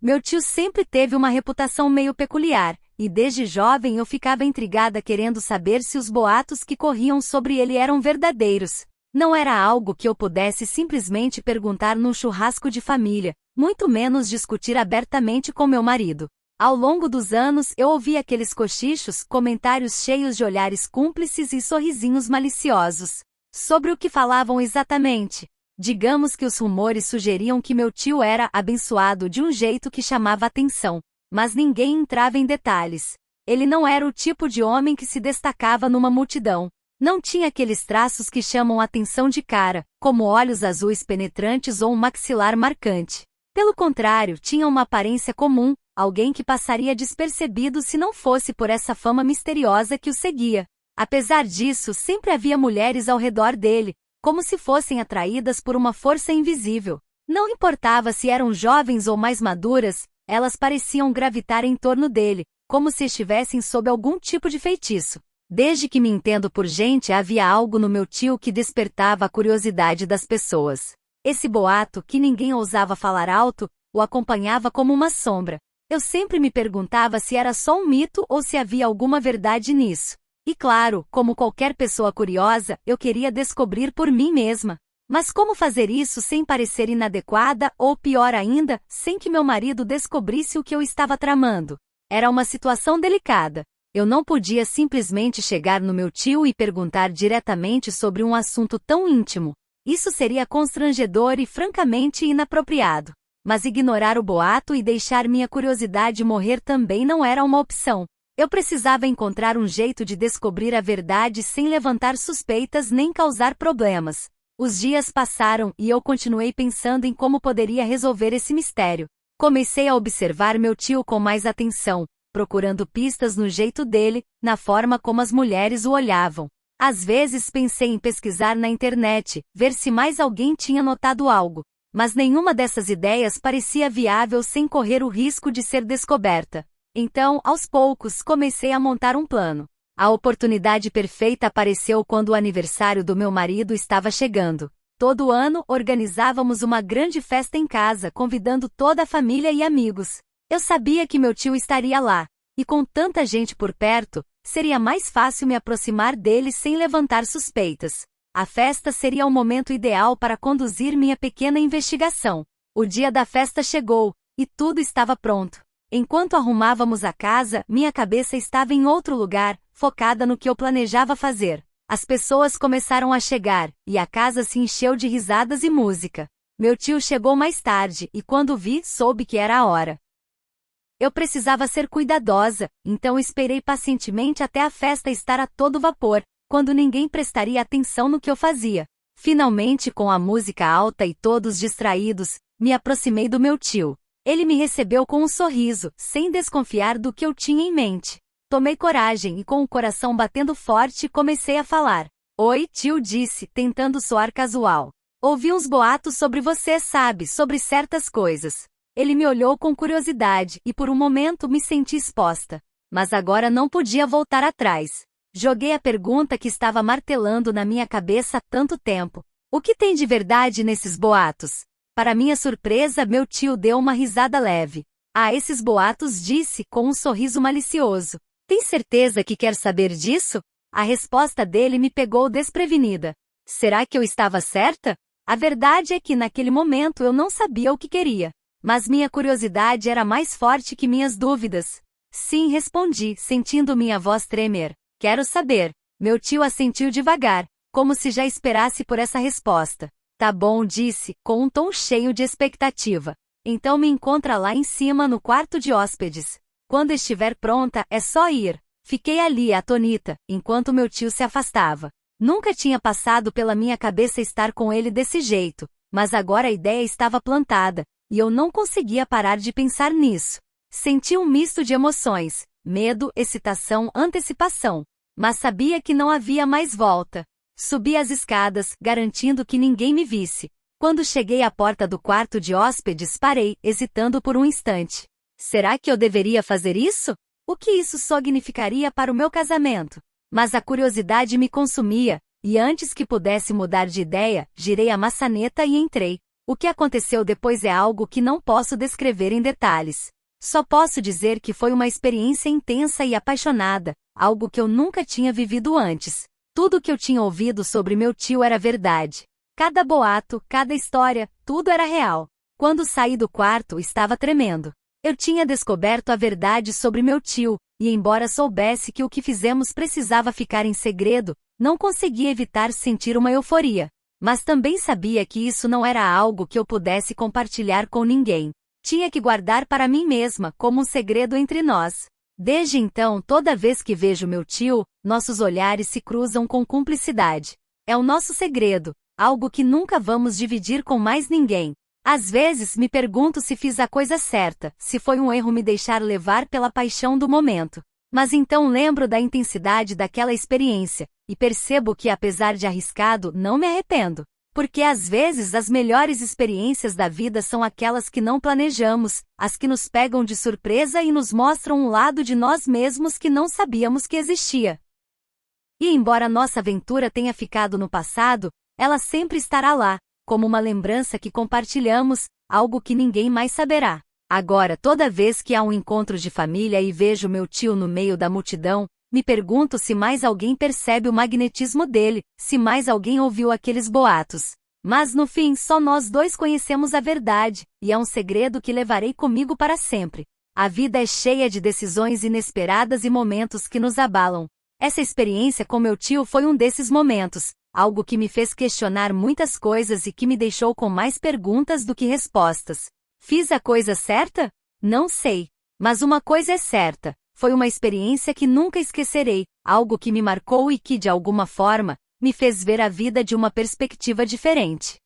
Meu tio sempre teve uma reputação meio peculiar, e desde jovem eu ficava intrigada querendo saber se os boatos que corriam sobre ele eram verdadeiros. Não era algo que eu pudesse simplesmente perguntar num churrasco de família, muito menos discutir abertamente com meu marido. Ao longo dos anos eu ouvi aqueles cochichos, comentários cheios de olhares cúmplices e sorrisinhos maliciosos. Sobre o que falavam exatamente? Digamos que os rumores sugeriam que meu tio era abençoado de um jeito que chamava atenção, mas ninguém entrava em detalhes. Ele não era o tipo de homem que se destacava numa multidão. Não tinha aqueles traços que chamam atenção de cara, como olhos azuis penetrantes ou um maxilar marcante. Pelo contrário, tinha uma aparência comum, alguém que passaria despercebido se não fosse por essa fama misteriosa que o seguia. Apesar disso, sempre havia mulheres ao redor dele, como se fossem atraídas por uma força invisível. Não importava se eram jovens ou mais maduras, elas pareciam gravitar em torno dele, como se estivessem sob algum tipo de feitiço. Desde que me entendo por gente, havia algo no meu tio que despertava a curiosidade das pessoas. Esse boato, que ninguém ousava falar alto, o acompanhava como uma sombra. Eu sempre me perguntava se era só um mito ou se havia alguma verdade nisso. E claro, como qualquer pessoa curiosa, eu queria descobrir por mim mesma. Mas como fazer isso sem parecer inadequada ou, pior ainda, sem que meu marido descobrisse o que eu estava tramando? Era uma situação delicada. Eu não podia simplesmente chegar no meu tio e perguntar diretamente sobre um assunto tão íntimo. Isso seria constrangedor e francamente inapropriado. Mas ignorar o boato e deixar minha curiosidade morrer também não era uma opção. Eu precisava encontrar um jeito de descobrir a verdade sem levantar suspeitas nem causar problemas. Os dias passaram e eu continuei pensando em como poderia resolver esse mistério. Comecei a observar meu tio com mais atenção, procurando pistas no jeito dele, na forma como as mulheres o olhavam. Às vezes pensei em pesquisar na internet, ver se mais alguém tinha notado algo. Mas nenhuma dessas ideias parecia viável sem correr o risco de ser descoberta. Então, aos poucos, comecei a montar um plano. A oportunidade perfeita apareceu quando o aniversário do meu marido estava chegando. Todo ano, organizávamos uma grande festa em casa, convidando toda a família e amigos. Eu sabia que meu tio estaria lá, e com tanta gente por perto, seria mais fácil me aproximar dele sem levantar suspeitas. A festa seria o momento ideal para conduzir minha pequena investigação. O dia da festa chegou, e tudo estava pronto. Enquanto arrumávamos a casa, minha cabeça estava em outro lugar, focada no que eu planejava fazer. As pessoas começaram a chegar, e a casa se encheu de risadas e música. Meu tio chegou mais tarde, e quando vi, soube que era a hora. Eu precisava ser cuidadosa, então esperei pacientemente até a festa estar a todo vapor, quando ninguém prestaria atenção no que eu fazia. Finalmente, com a música alta e todos distraídos, me aproximei do meu tio. Ele me recebeu com um sorriso, sem desconfiar do que eu tinha em mente. Tomei coragem e, com o coração batendo forte, comecei a falar. Oi, tio, disse, tentando soar casual. Ouvi uns boatos sobre você, sabe, sobre certas coisas. Ele me olhou com curiosidade e por um momento me senti exposta. Mas agora não podia voltar atrás. Joguei a pergunta que estava martelando na minha cabeça há tanto tempo. O que tem de verdade nesses boatos? Para minha surpresa, meu tio deu uma risada leve. Ah, esses boatos, disse, com um sorriso malicioso. Tem certeza que quer saber disso? A resposta dele me pegou desprevenida. Será que eu estava certa? A verdade é que naquele momento eu não sabia o que queria. Mas minha curiosidade era mais forte que minhas dúvidas. Sim, respondi, sentindo minha voz tremer. Quero saber. Meu tio assentiu devagar, como se já esperasse por essa resposta. Tá bom, disse, com um tom cheio de expectativa. Então me encontra lá em cima no quarto de hóspedes. Quando estiver pronta, é só ir. Fiquei ali, atônita, enquanto meu tio se afastava. Nunca tinha passado pela minha cabeça estar com ele desse jeito, mas agora a ideia estava plantada, e eu não conseguia parar de pensar nisso. Senti um misto de emoções, medo, excitação, antecipação. Mas sabia que não havia mais volta. Subi as escadas, garantindo que ninguém me visse. Quando cheguei à porta do quarto de hóspedes, parei, hesitando por um instante. Será que eu deveria fazer isso? O que isso significaria para o meu casamento? Mas a curiosidade me consumia, e antes que pudesse mudar de ideia, girei a maçaneta e entrei. O que aconteceu depois é algo que não posso descrever em detalhes. Só posso dizer que foi uma experiência intensa e apaixonada, algo que eu nunca tinha vivido antes. Tudo que eu tinha ouvido sobre meu tio era verdade. Cada boato, cada história, tudo era real. Quando saí do quarto, estava tremendo. Eu tinha descoberto a verdade sobre meu tio, e embora soubesse que o que fizemos precisava ficar em segredo, não conseguia evitar sentir uma euforia. Mas também sabia que isso não era algo que eu pudesse compartilhar com ninguém. Tinha que guardar para mim mesma, como um segredo entre nós. Desde então, toda vez que vejo meu tio, nossos olhares se cruzam com cumplicidade. É o nosso segredo, algo que nunca vamos dividir com mais ninguém. Às vezes me pergunto se fiz a coisa certa, se foi um erro me deixar levar pela paixão do momento. Mas então lembro da intensidade daquela experiência, e percebo que apesar de arriscado, não me arrependo. Porque às vezes as melhores experiências da vida são aquelas que não planejamos, as que nos pegam de surpresa e nos mostram um lado de nós mesmos que não sabíamos que existia. E embora nossa aventura tenha ficado no passado, ela sempre estará lá, como uma lembrança que compartilhamos, algo que ninguém mais saberá. Agora, toda vez que há um encontro de família e vejo meu tio no meio da multidão, me pergunto se mais alguém percebe o magnetismo dele, se mais alguém ouviu aqueles boatos. Mas no fim, só nós dois conhecemos a verdade, e é um segredo que levarei comigo para sempre. A vida é cheia de decisões inesperadas e momentos que nos abalam. Essa experiência com meu tio foi um desses momentos, algo que me fez questionar muitas coisas e que me deixou com mais perguntas do que respostas. Fiz a coisa certa? Não sei. Mas uma coisa é certa. Foi uma experiência que nunca esquecerei, algo que me marcou e que, de alguma forma, me fez ver a vida de uma perspectiva diferente.